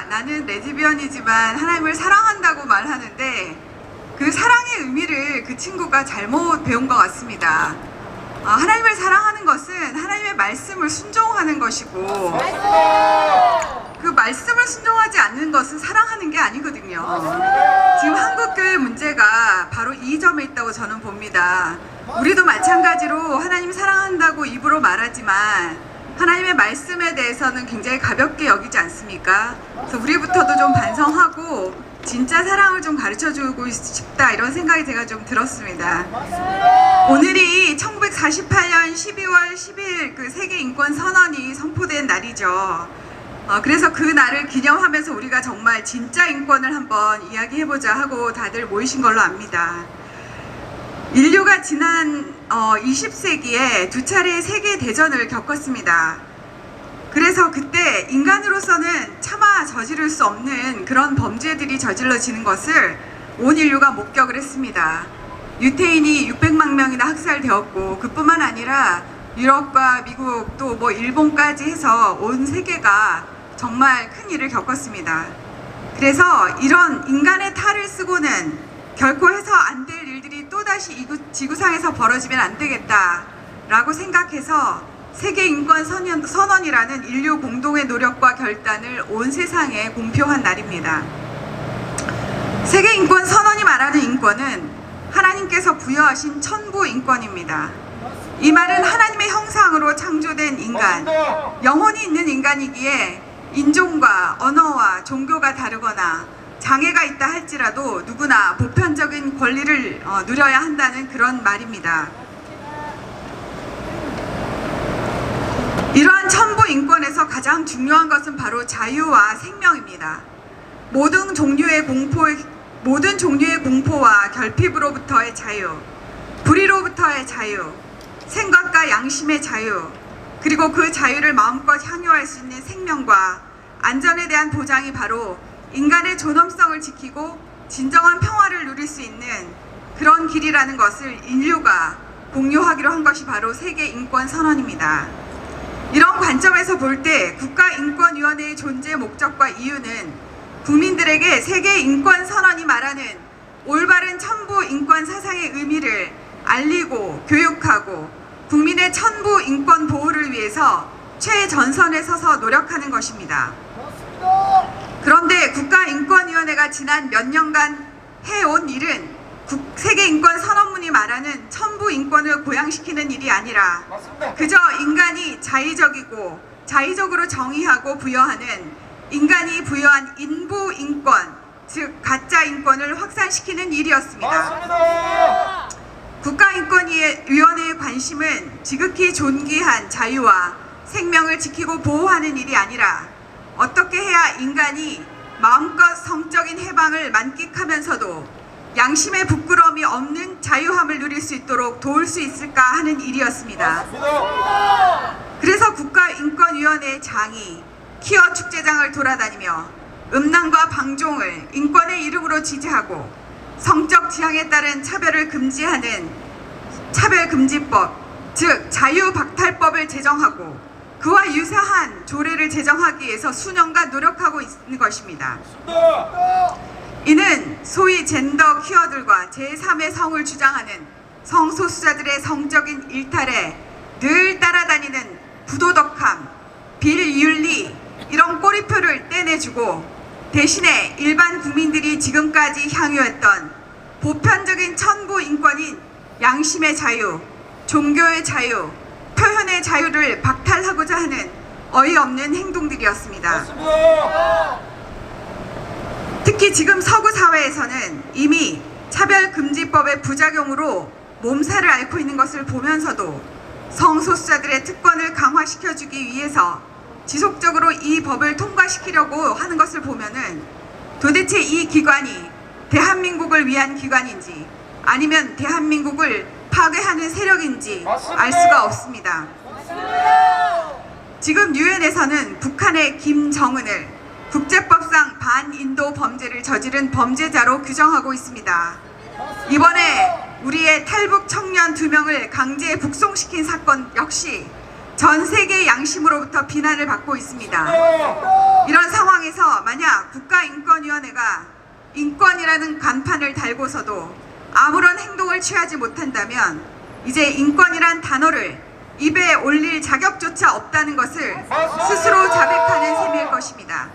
나는 레즈비언이지만 하나님을 사랑한다고 말하는데 그 사랑의 의미를 그 친구가 잘못 배운 것 같습니다. 하나님을 사랑하는 것은 하나님의 말씀을 순종하는 것이고 그 말씀을 순종하지 않는 것은 사랑하는 게 아니거든요. 지금 한국교회 문제가 바로 이 점에 있다고 저는 봅니다. 우리도 마찬가지로 하나님 사랑한다고 입으로 말하지만 하나님의 말씀에 대해서는 굉장히 가볍게 여기지 않습니까? 그래서 우리부터도 좀 반성하고 진짜 사랑을 좀 가르쳐주고 싶다, 이런 생각이 제가 좀 들었습니다. 오늘이 1948년 12월 10일 그 세계인권선언이 선포된 날이죠. 그래서 그 날을 기념하면서 우리가 정말 진짜 인권을 한번 이야기해보자 하고 다들 모이신 걸로 압니다. 인류가 지난 20세기에 두 차례의 세계대전을 겪었습니다. 그래서 그때 인간으로서는 차마 저지를 수 없는 그런 범죄들이 저질러지는 것을 온 인류가 목격을 했습니다. 유태인이 600만 명이나 학살되었고, 그뿐만 아니라 유럽과 미국 또 뭐 일본까지 해서 온 세계가 정말 큰 일을 겪었습니다. 그래서 이런 인간의 탈을 쓰고는 결코 해서 안 될 일들이 또다시 이 지구상에서 벌어지면 안 되겠다라고 생각해서 세계인권선언이라는 인류 공동의 노력과 결단을 온 세상에 공표한 날입니다. 세계인권선언이 말하는 인권은 하나님께서 부여하신 천부인권입니다. 이 말은 하나님의 형상으로 창조된 인간, 영혼이 있는 인간이기에 인종과 언어와 종교가 다르거나 장애가 있다 할지라도 누구나 보편적인 권리를 누려야 한다는 그런 말입니다. 이러한 천부 인권에서 가장 중요한 것은 바로 자유와 생명입니다. 모든 종류의 공포와 결핍으로부터의 자유, 불의로부터의 자유, 생각과 양심의 자유, 그리고 그 자유를 마음껏 향유할 수 있는 생명과 안전에 대한 보장이 바로 인간의 존엄성을 지키고 진정한 평화를 누릴 수 있는 그런 길이라는 것을 인류가 공유하기로 한 것이 바로 세계인권선언입니다. 이런 관점에서 볼 때 국가인권위원회의 존재 목적과 이유는 국민들에게 세계인권선언이 말하는 올바른 천부인권 사상의 의미를 알리고 교육하고 국민의 천부인권 보호를 위해서 최전선에 서서 노력하는 것입니다. 그런데 국가인권위원회가 지난 몇 년간 해온 일은 세계인권선언문이 말하는 천부인권을 고양시키는 일이 아니라 그저 인간이 자의적이고 자의적으로 정의하고 부여하는 인간이 부여한 인부인권, 즉 가짜인권을 확산시키는 일이었습니다. 국가인권위원회의 관심은 지극히 존귀한 자유와 생명을 지키고 보호하는 일이 아니라 어떻게 해야 인간이 마음껏 성적인 해방을 만끽하면서도 양심의 부끄러움이 없는 자유함을 누릴 수 있도록 도울 수 있을까 하는 일이었습니다. 그래서 국가인권위원회의 장이 키어 축제장을 돌아다니며 음란과 방종을 인권의 이름으로 지지하고 성적 지향에 따른 차별을 금지하는 차별금지법, 즉 자유박탈법을 제정하고 그와 유사한 조례를 제정하기 위해서 수년간 노력하고 있는 것입니다. 이는 소위 젠더 퀴어들과 제3의 성을 주장하는 성소수자들의 성적인 일탈에 늘 따라다니는 부도덕함, 빌윤리, 이런 꼬리표를 떼내주고 대신에 일반 국민들이 지금까지 향유했던 보편적인 천부 인권인 양심의 자유, 종교의 자유, 표현의 자유를 박탈하고자 하는 어이없는 행동들이었습니다. 특히 지금 서구 사회에서는 이미 차별금지법의 부작용으로 몸살을 앓고 있는 것을 보면서도 성소수자들의 특권을 강화시켜주기 위해서 지속적으로 이 법을 통과시키려고 하는 것을 보면은 도대체 이 기관이 대한민국을 위한 기관인지 아니면 대한민국을 파괴하는 세력인지 알 수가 없습니다. 지금 유엔에서는 북한의 김정은을 국제법상 반인도 범죄를 저지른 범죄자로 규정하고 있습니다. 이번에 우리의 탈북 청년 2명을 강제 북송시킨 사건 역시 전 세계 양심으로부터 비난을 받고 있습니다. 이런 상황에서 만약 국가인권위원회가 인권이라는 간판을 달고서도 아무런 행동을 취하지 못한다면 이제 인권이란 단어를 입에 올릴 자격조차 없다는 것을 스스로 자백하는 셈일 것입니다.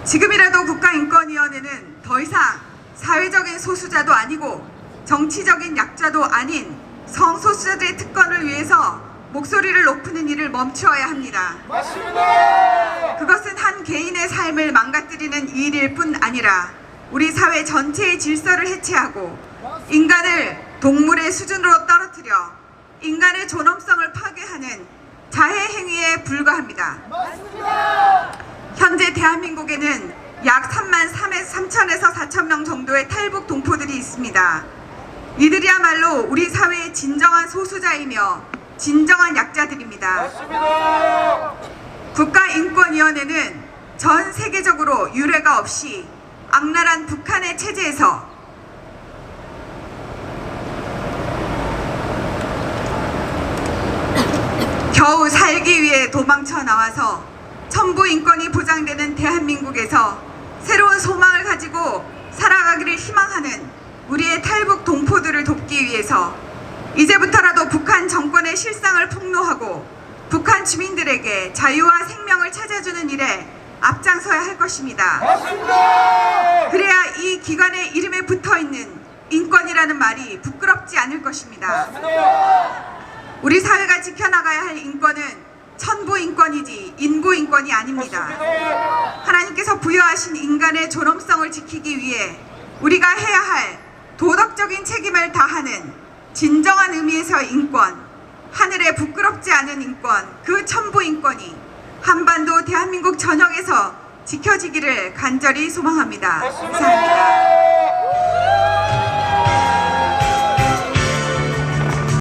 지금이라도 국가인권위원회는 더 이상 사회적인 소수자도 아니고 정치적인 약자도 아닌 성소수자들의 특권을 위해서 목소리를 높이는 일을 멈추어야 합니다. 그것은 한 개인의 삶을 망가뜨리는 일일 뿐 아니라 우리 사회 전체의 질서를 해체하고 인간을 동물의 수준으로 떨어뜨려 인간의 존엄성을 파괴하는 자해 행위에 불과합니다. 현재 대한민국에는 약 3,300에서 4,000명 정도의 탈북 동포들이 있습니다. 이들이야말로 우리 사회의 진정한 소수자이며 진정한 약자들입니다. 국가인권위원회는 전 세계적으로 유례가 없이 악랄한 북한의 체제에서 겨우 살기 위해 도망쳐 나와서 천부 인권이 보장되는 대한민국에서 새로운 소망을 가지고 살아가기를 희망하는 우리의 탈북 동포들을 돕기 위해서 이제부터라도 북한 정권의 실상을 폭로하고 북한 주민들에게 자유와 생명을 찾아주는 일에 앞장서야 할 것입니다. 그래야 이 기관의 이름에 붙어있는 인권이라는 말이 부끄럽지 않을 것입니다. 우리 사회가 지켜나가야 할 인권은 천부 인권이지 인부 인권이 아닙니다. 하나님께서 부여하신 인간의 존엄성을 지키기 위해 우리가 해야 할 도덕적인 책임을 다하는 진정한 의미에서 인권, 하늘에 부끄럽지 않은 인권, 그 천부 인권이 한반도 대한민국 전역에서 지켜지기를 간절히 소망합니다. 감사합니다.